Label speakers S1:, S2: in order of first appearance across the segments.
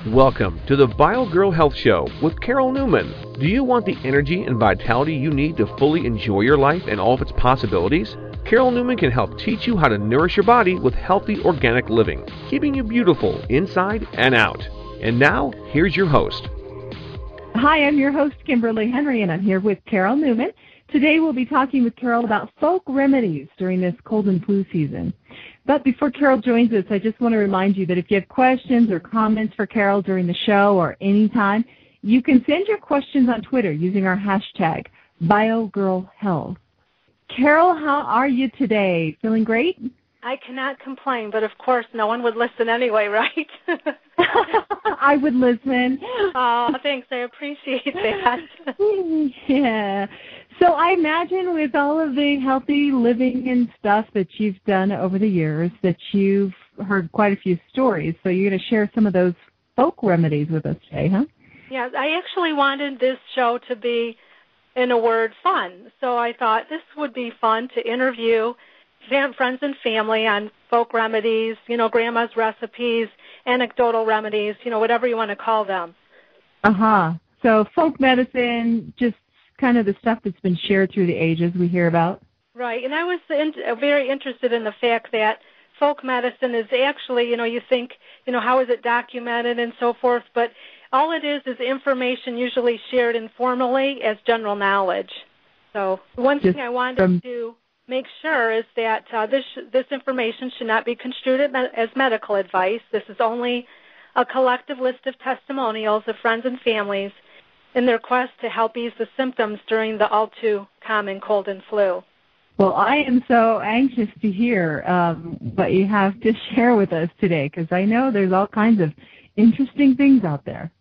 S1: Welcome to the Bio Girl Health Show with Carol Newman. Do you want the energy and vitality you need to fully enjoy your life and all of its possibilities? Carol Newman can help teach you how to nourish your body with healthy organic living, keeping you beautiful inside and out. And now, here's your host.
S2: Hi, I'm your host, Kimberly Henry, and I'm here with Carol Newman. Today we'll be talking with Carol about folk remedies during this cold and flu season. But before Carol joins us, I just want to remind you that if you have questions or comments for Carol during the show or anytime, you can send your questions on Twitter using our hashtag, BioGirlHealth. Carol, how are you today? Feeling great?
S3: I cannot complain, but of course no one would listen anyway, right?
S2: I would listen.
S3: Oh, thanks. I appreciate that.
S2: Yeah. So I imagine with all of the healthy living and stuff that you've done over the years that you've heard quite a few stories. So you're going to share some of those folk remedies with us today, huh?
S3: Yeah, I actually wanted this show to be, in a word, fun. So I thought this would be fun to interview friends and family on folk remedies, grandma's recipes, anecdotal remedies, whatever you want to call them.
S2: Uh-huh. So folk medicine, just kind of the stuff that's been shared through the ages we hear about. Right.
S3: And I was very interested in the fact that folk medicine is actually, you think, how is it documented and so forth, but all it is information usually shared informally as general knowledge. So one thing I wanted to make sure is that this information should not be construed as medical advice. This is only a collective list of testimonials of friends and families in their quest to help ease the symptoms during the all-too-common cold and flu.
S2: Well, I am so anxious to hear what you have to share with us today, because I know there's all kinds of interesting things out there.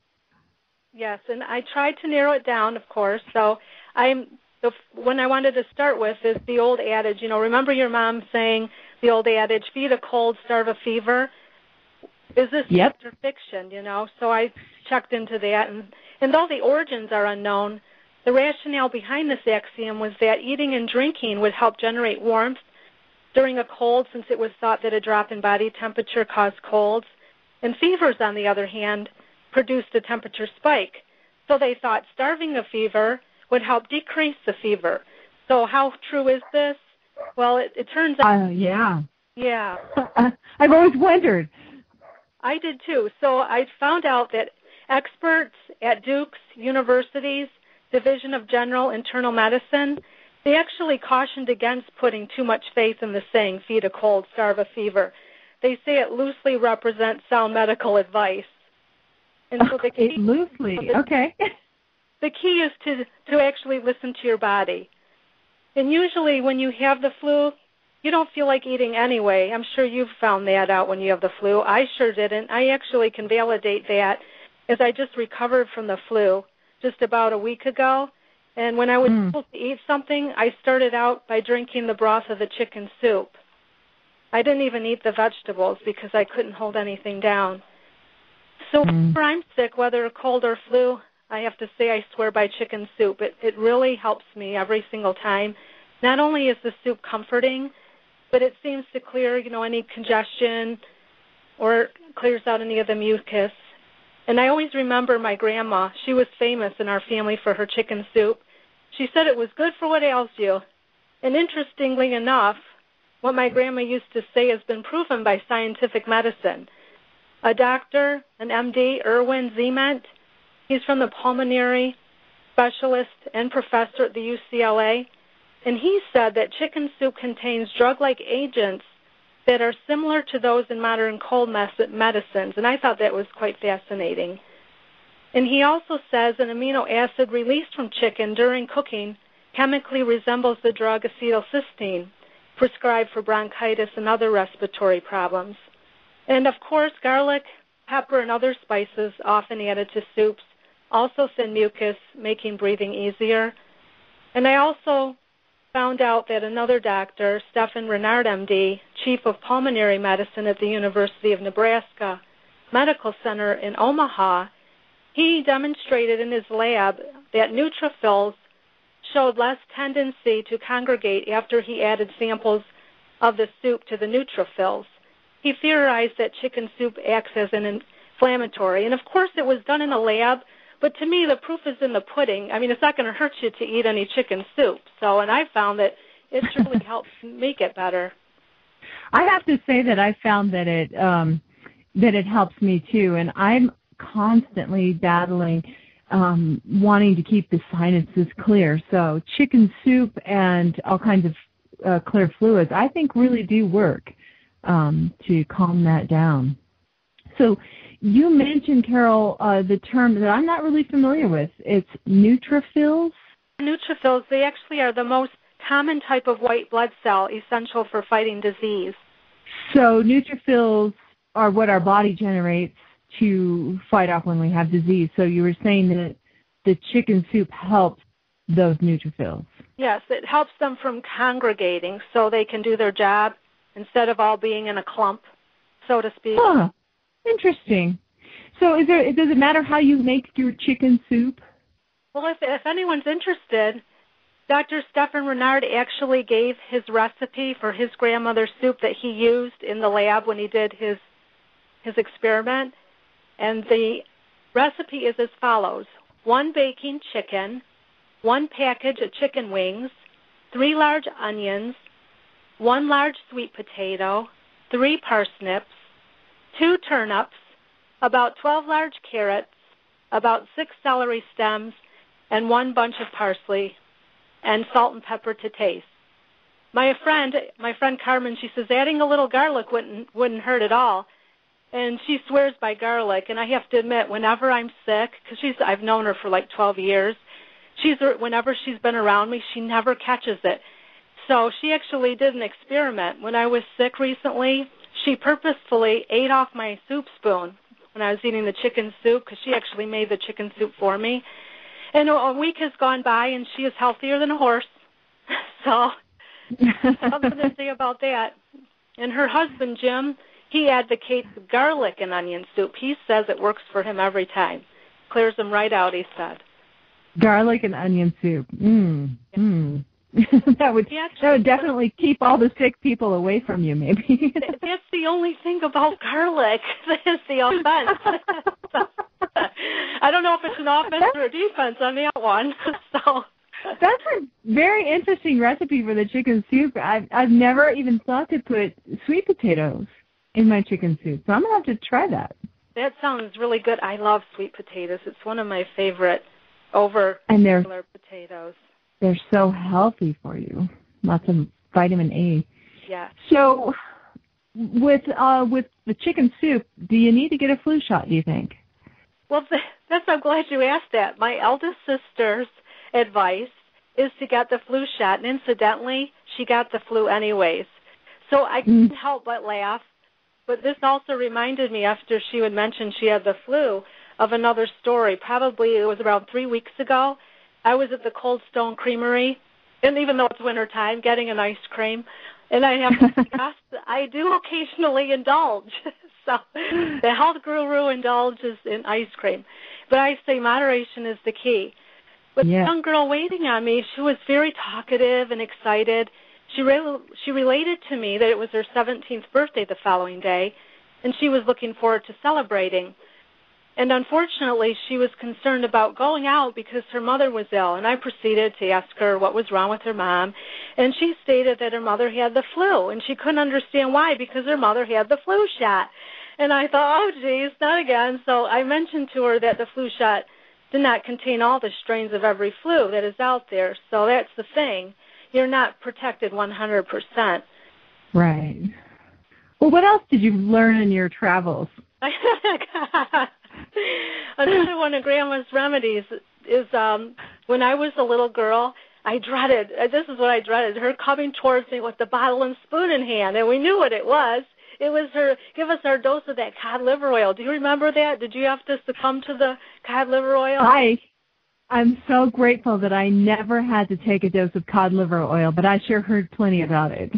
S3: Yes, and I tried to narrow it down, of course. So the one I wanted to start with is the old adage, remember your mom saying the old adage, feed a cold, starve a fever? Is this fact or fiction, So I checked into that, and though the origins are unknown, the rationale behind this axiom was that eating and drinking would help generate warmth during a cold, since it was thought that a drop in body temperature caused colds, and fevers, on the other hand, produced a temperature spike. So they thought starving a fever would help decrease the fever. So how true is this? Well, it turns out...
S2: Yeah.
S3: Yeah.
S2: I've always wondered.
S3: I did too. So I found out that experts at Duke's University's Division of General Internal Medicine, they actually cautioned against putting too much faith in the saying, feed a cold, starve a fever. They say it loosely represents sound medical advice. And so the key,
S2: okay.
S3: The key is to actually listen to your body. And usually when you have the flu, you don't feel like eating anyway. I'm sure you've found that out when you have the flu. I sure didn't. I actually can validate that, as I just recovered from the flu just about a week ago. And when I was supposed to eat something, I started out by drinking the broth of the chicken soup. I didn't even eat the vegetables because I couldn't hold anything down. So whenever I'm sick, whether cold or flu, I have to say I swear by chicken soup. It really helps me every single time. Not only is the soup comforting, but it seems to clear, any congestion or clears out any of the mucus. And I always remember my grandma. She was famous in our family for her chicken soup. She said it was good for what ails you. And interestingly enough, what my grandma used to say has been proven by scientific medicine. A doctor, an MD, Irwin Zement, he's from the pulmonary specialist and professor at the UCLA, and he said that chicken soup contains drug-like agents that are similar to those in modern cold medicines, and I thought that was quite fascinating. And he also says an amino acid released from chicken during cooking chemically resembles the drug acetylcysteine, prescribed for bronchitis and other respiratory problems. And, of course, garlic, pepper, and other spices often added to soups also thin mucus, making breathing easier. And I also found out that another doctor, Stephen Renard, MD, chief of pulmonary medicine at the University of Nebraska Medical Center in Omaha, he demonstrated in his lab that neutrophils showed less tendency to congregate after he added samples of the soup to the neutrophils. He theorized that chicken soup acts as an inflammatory. And, of course, it was done in a lab, but to me the proof is in the pudding. I mean, it's not going to hurt you to eat any chicken soup. So, and I found that it really helps make it better.
S2: I have to say that I found that it helps me too, and I'm constantly battling wanting to keep the sinuses clear. So chicken soup and all kinds of clear fluids, I think, really do work to calm that down. So you mentioned, Carol, the term that I'm not really familiar with. It's neutrophils.
S3: Neutrophils, they actually are the most common type of white blood cell essential for fighting disease.
S2: So neutrophils are what our body generates to fight off when we have disease. So you were saying that the chicken soup helps those neutrophils.
S3: Yes, it helps them from congregating so they can do their job instead of all being in a clump, so to speak.
S2: Huh. Interesting. So does it matter how you make your chicken soup?
S3: Well, if anyone's interested, Dr. Stephan Renard actually gave his recipe for his grandmother's soup that he used in the lab when he did his experiment. And the recipe is as follows: 1 baking chicken, 1 package of chicken wings, 3 large onions, 1 large sweet potato, 3 parsnips, 2 turnips, about 12 large carrots, about 6 celery stems, and 1 bunch of parsley, and salt and pepper to taste. My friend Carmen, she says adding a little garlic wouldn't hurt at all, and she swears by garlic. And I have to admit, whenever I'm sick, because I've known her for like 12 years, whenever she's been around me, she never catches it. So she actually did an experiment. When I was sick recently, she purposefully ate off my soup spoon when I was eating the chicken soup, because she actually made the chicken soup for me. And a week has gone by, and she is healthier than a horse. So something to say about that. And her husband, Jim, he advocates garlic and onion soup. He says it works for him every time. Clears them right out, he said.
S2: Garlic and onion soup. That would definitely keep all the sick people away from you, maybe.
S3: That's the only thing about garlic. That's the offense. I don't know if it's an offense or a defense on that one. So
S2: that's a very interesting recipe for the chicken soup. I've never even thought to put sweet potatoes in my chicken soup, so I'm going to have to try that.
S3: That sounds really good. I love sweet potatoes. It's one of my favorite over regular potatoes.
S2: They're so healthy for you. Lots of vitamin A.
S3: Yeah. So
S2: with the chicken soup, do you need to get a flu shot, do you think?
S3: Well, I'm glad you asked that. My eldest sister's advice is to get the flu shot, and incidentally, she got the flu anyways. So I couldn't help but laugh. But this also reminded me, after she would mention she had the flu, of another story. Probably it was around 3 weeks ago. I was at the Cold Stone Creamery, and even though it's wintertime, getting an ice cream. And I have to discuss, I do occasionally indulge. So the health guru indulges in ice cream. But I say moderation is the key. But the young girl waiting on me, she was very talkative and excited. She related to me that it was her 17th birthday the following day, and she was looking forward to celebrating. And unfortunately, she was concerned about going out because her mother was ill, and I proceeded to ask her what was wrong with her mom, and she stated that her mother had the flu, and she couldn't understand why, because her mother had the flu shot. And I thought, oh, geez, not again. So I mentioned to her that the flu shot did not contain all the strains of every flu that is out there, so that's the thing. You're not protected 100%.
S2: Right. Well, what else did you learn in your travels?
S3: Another one of Grandma's remedies is when I was a little girl, this is what I dreaded, her coming towards me with the bottle and spoon in hand, and we knew what it was. It was her, give us our dose of that cod liver oil. Do you remember that? Did you have to succumb to the cod liver oil?
S2: I'm so grateful that I never had to take a dose of cod liver oil, but I sure heard plenty about it.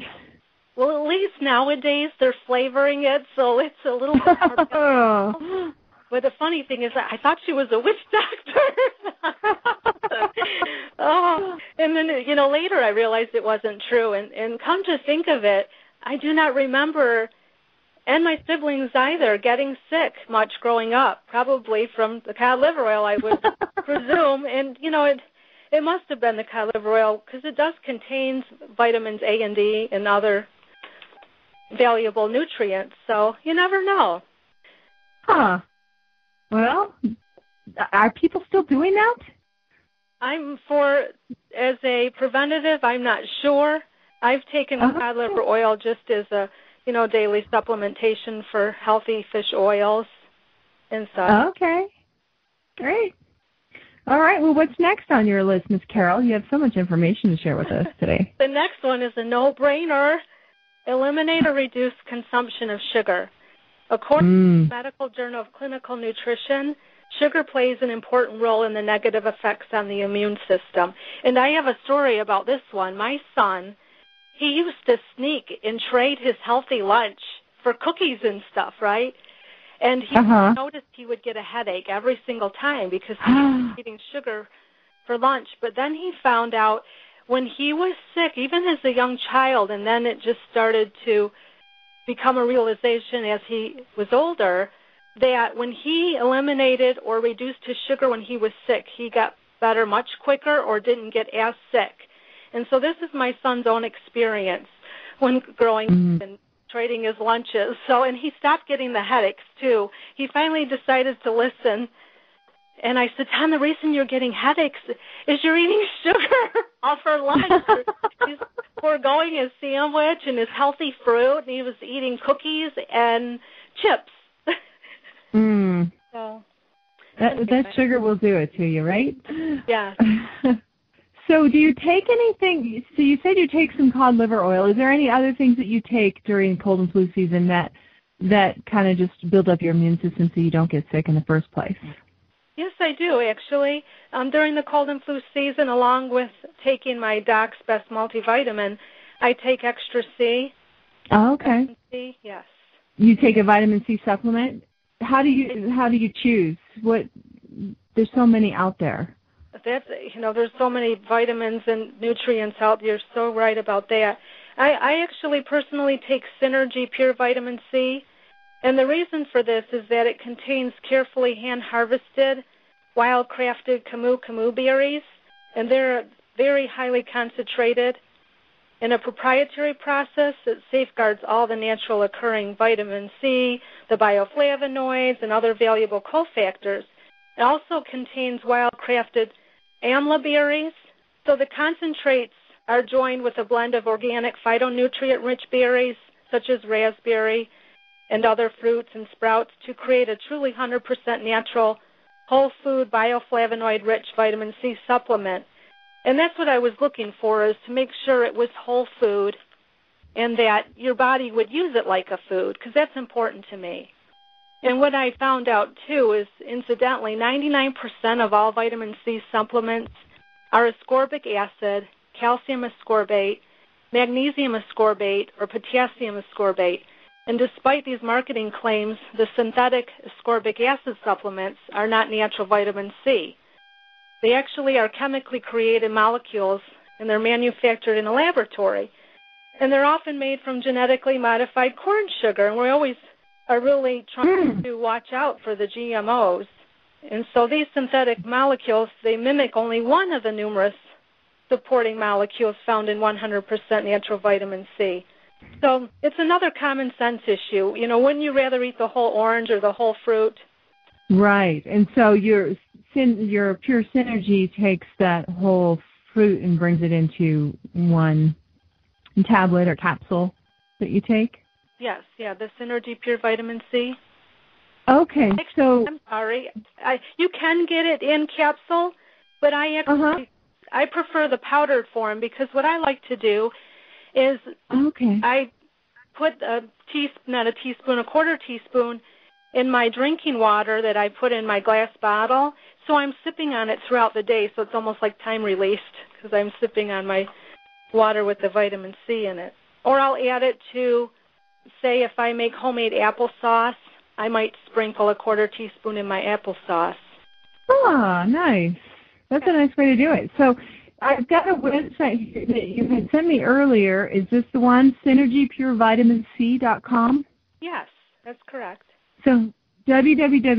S3: Well, at least nowadays they're flavoring it, so it's a little more. But the funny thing is, I thought she was a witch doctor. And then, later I realized it wasn't true. And come to think of it, I do not remember and my siblings either getting sick much growing up, probably from the cod liver oil, I would presume. And, it must have been the cod liver oil because it does contain vitamins A and D and other valuable nutrients. So you never know.
S2: Huh. Well, are people still doing that?
S3: As a preventative, I'm not sure. I've taken cod liver oil just as a, daily supplementation for healthy fish oils and such.
S2: Okay. Great. All right. Well, what's next on your list, Miss Carol? You have so much information to share with us today.
S3: The next one is a no-brainer. Eliminate or reduce consumption of sugar. According to the Medical Journal of Clinical Nutrition, sugar plays an important role in the negative effects on the immune system. And I have a story about this one. My son, he used to sneak and trade his healthy lunch for cookies and stuff, right? And he noticed he would get a headache every single time because he was eating sugar for lunch. But then he found out when he was sick, even as a young child, and then it just started to become a realization as he was older, that when he eliminated or reduced his sugar when he was sick, he got better much quicker or didn't get as sick. And so this is my son's own experience when growing up and trading his lunches. And he stopped getting the headaches, too. He finally decided to listen. And I said, Tom, the reason you're getting headaches is you're eating sugar off for lunch. He's foregoing his sandwich and his healthy fruit, and he was eating cookies and chips. So
S2: that sugar will do it to you, right?
S3: Yeah.
S2: So do you take anything? So you said you take some cod liver oil. Is there any other things that you take during cold and flu season that kind of just build up your immune system so you don't get sick in the first place?
S3: Yes, I do, actually. During the cold and flu season, along with taking my Doc's Best multivitamin, I take Extra C.
S2: Oh, okay.
S3: Vitamin C, yes.
S2: You take a vitamin C supplement? How do you choose? There's so many out there.
S3: There's so many vitamins and nutrients out there. You're so right about that. I actually personally take Synergy Pure Vitamin C. And the reason for this is that it contains carefully hand-harvested, wild-crafted camu berries, and they're very highly concentrated. In a proprietary process that safeguards all the natural occurring vitamin C, the bioflavonoids, and other valuable cofactors. It also contains wild-crafted amla berries. So the concentrates are joined with a blend of organic phytonutrient-rich berries, such as raspberry, and other fruits and sprouts to create a truly 100% natural, whole food, bioflavonoid-rich vitamin C supplement. And that's what I was looking for, is to make sure it was whole food and that your body would use it like a food, because that's important to me. And what I found out, too, is, incidentally, 99% of all vitamin C supplements are ascorbic acid, calcium ascorbate, magnesium ascorbate, or potassium ascorbate. And despite these marketing claims, the synthetic ascorbic acid supplements are not natural vitamin C. They actually are chemically created molecules, and they're manufactured in a laboratory. And they're often made from genetically modified corn sugar, and we always are really trying to watch out for the GMOs. And so these synthetic molecules, they mimic only one of the numerous supporting molecules found in 100% natural vitamin C. So it's another common sense issue. Wouldn't you rather eat the whole orange or the whole fruit?
S2: Right. And so your Pure Synergy takes that whole fruit and brings it into one tablet or capsule that you take?
S3: Yes, the Synergy Pure Vitamin C.
S2: Okay, so...
S3: I'm sorry. You can get it in capsule, but I prefer the powdered form, because what I like to do is I put a quarter teaspoon in my drinking water that I put in my glass bottle, so I'm sipping on it throughout the day, so it's almost like time-released, because I'm sipping on my water with the vitamin C in it. Or I'll add it to, say, if I make homemade applesauce, I might sprinkle a quarter teaspoon in my applesauce.
S2: Oh, nice. That's a nice way to do it. So I've got a website here that you had sent me earlier. Is this the one, synergypurevitaminc.com?
S3: Yes. That's correct.
S2: So www